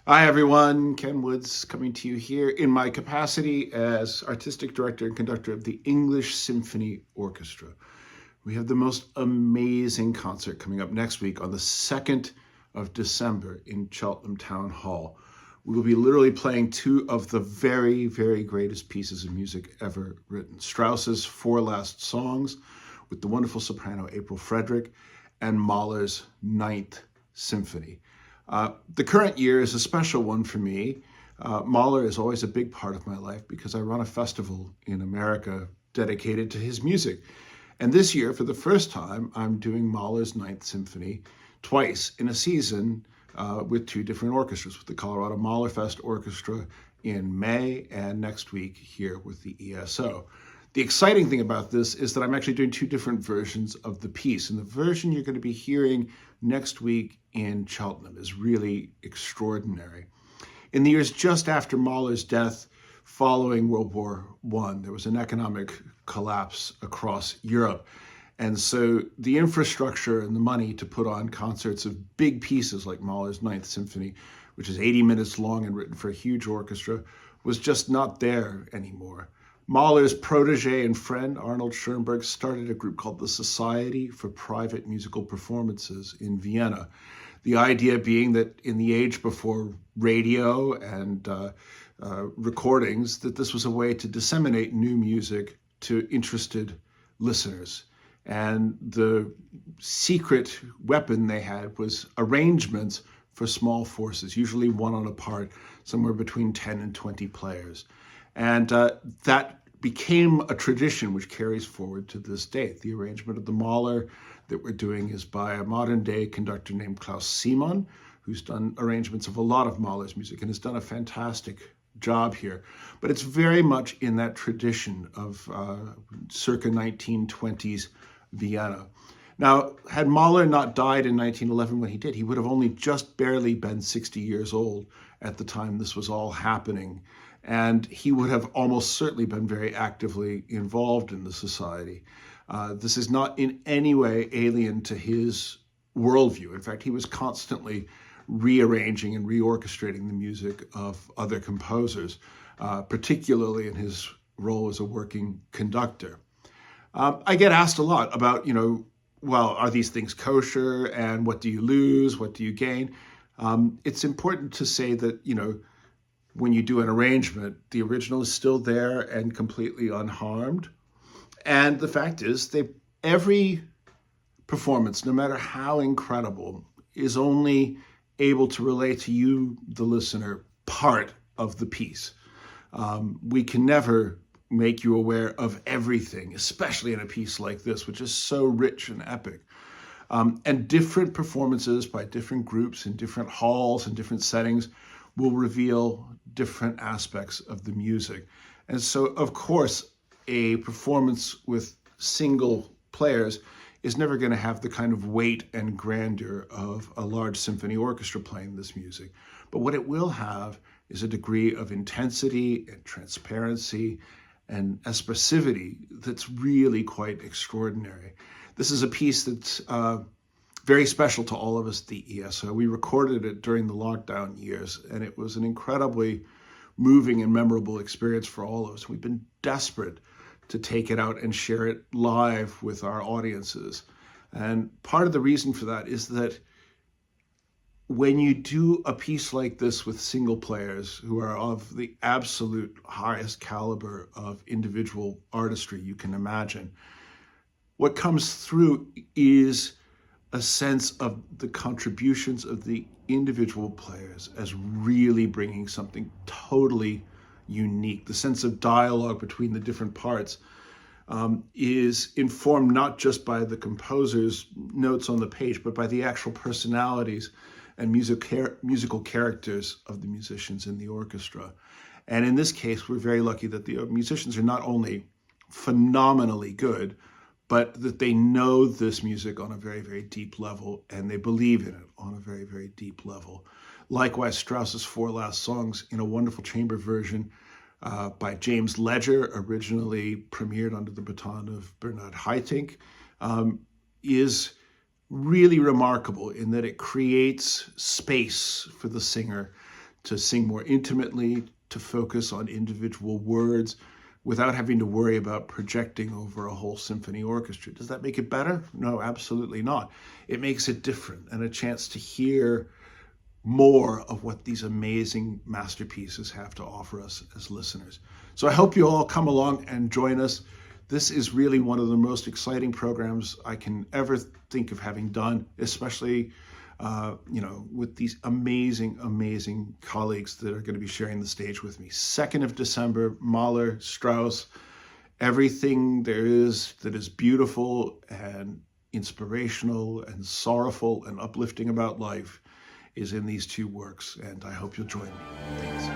Hi everyone, Ken Woods coming to you here in my capacity as artistic director and conductor of the English Symphony Orchestra. We have the most amazing concert coming up next week on the 2nd of December in Cheltenham Town Hall. We will be literally playing two of the very, very greatest pieces of music ever written. Strauss's Four Last Songs with the wonderful soprano April Fredrick and Mahler's Ninth Symphony. The current year is a special one for me. Mahler is always a big part of my life because I run a festival in America dedicated to his music. And this year, for the first time, I'm doing Mahler's Ninth Symphony twice in a season with two different orchestras, with the Colorado Mahler Fest Orchestra in May and next week here with the ESO. The exciting thing about this is that I'm actually doing two different versions of the piece. And the version you're going to be hearing next week in Cheltenham is really extraordinary. In the years just after Mahler's death, following World War I, there was an economic collapse across Europe. And so the infrastructure and the money to put on concerts of big pieces like Mahler's Ninth Symphony, which is 80 minutes long and written for a huge orchestra, was just not there anymore. Mahler's protege and friend, Arnold Schoenberg, started a group called the Society for Private Musical Performances in Vienna. The idea being that in the age before radio and recordings, that this was a way to disseminate new music to interested listeners. And the secret weapon they had was arrangements for small forces, usually one on a part, somewhere between 10 and 20 players. And that became a tradition which carries forward to this day. The arrangement of the Mahler that we're doing is by a modern day conductor named Klaus Simon, who's done arrangements of a lot of Mahler's music and has done a fantastic job here. But it's very much in that tradition of circa 1920s Vienna. Now, had Mahler not died in 1911 when he did, he would have only just barely been 60 years old at the time this was all happening. And he would have almost certainly been very actively involved in the society. This is not in any way alien to his worldview. In fact, he was constantly rearranging and reorchestrating the music of other composers, particularly in his role as a working conductor. I get asked a lot about, well, are these things kosher and what do you lose? What do you gain? It's important to say that, when you do an arrangement, the original is still there and completely unharmed. And the fact is, every performance, no matter how incredible, is only able to relate to you, the listener, part of the piece. We can never make you aware of everything, especially in a piece like this, which is so rich and epic. And different performances by different groups in different halls and different settings will reveal different aspects of the music. And so, of course, a performance with single players is never going to have the kind of weight and grandeur of a large symphony orchestra playing this music. But what it will have is a degree of intensity and transparency and expressivity that's really quite extraordinary. This is a piece that's very special to all of us at the ESO. We recorded it during the lockdown years, and it was an incredibly moving and memorable experience for all of us. We've been desperate to take it out and share it live with our audiences. And part of the reason for that is that when you do a piece like this with single players who are of the absolute highest caliber of individual artistry you can imagine, what comes through is a sense of the contributions of the individual players as really bringing something totally unique. The sense of dialogue between the different parts is informed not just by the composer's notes on the page, but by the actual personalities and musical characters of the musicians in the orchestra. And in this case, we're very lucky that the musicians are not only phenomenally good, but that they know this music on a very, very deep level, and they believe in it on a very, very deep level. Likewise, Strauss's Four Last Songs in a wonderful chamber version by James Ledger, originally premiered under the baton of Bernard Haitink, is really remarkable in that it creates space for the singer to sing more intimately, to focus on individual words without having to worry about projecting over a whole symphony orchestra. Does that make it better? No, absolutely not. It makes it different and a chance to hear more of what these amazing masterpieces have to offer us as listeners. So I hope you all come along and join us. This is really one of the most exciting programs I can ever think of having done, especially with these amazing, amazing colleagues that are going to be sharing the stage with me. 2nd of December, Mahler, Strauss, everything there is that is beautiful and inspirational and sorrowful and uplifting about life is in these two works, and I hope you'll join me. Thanks.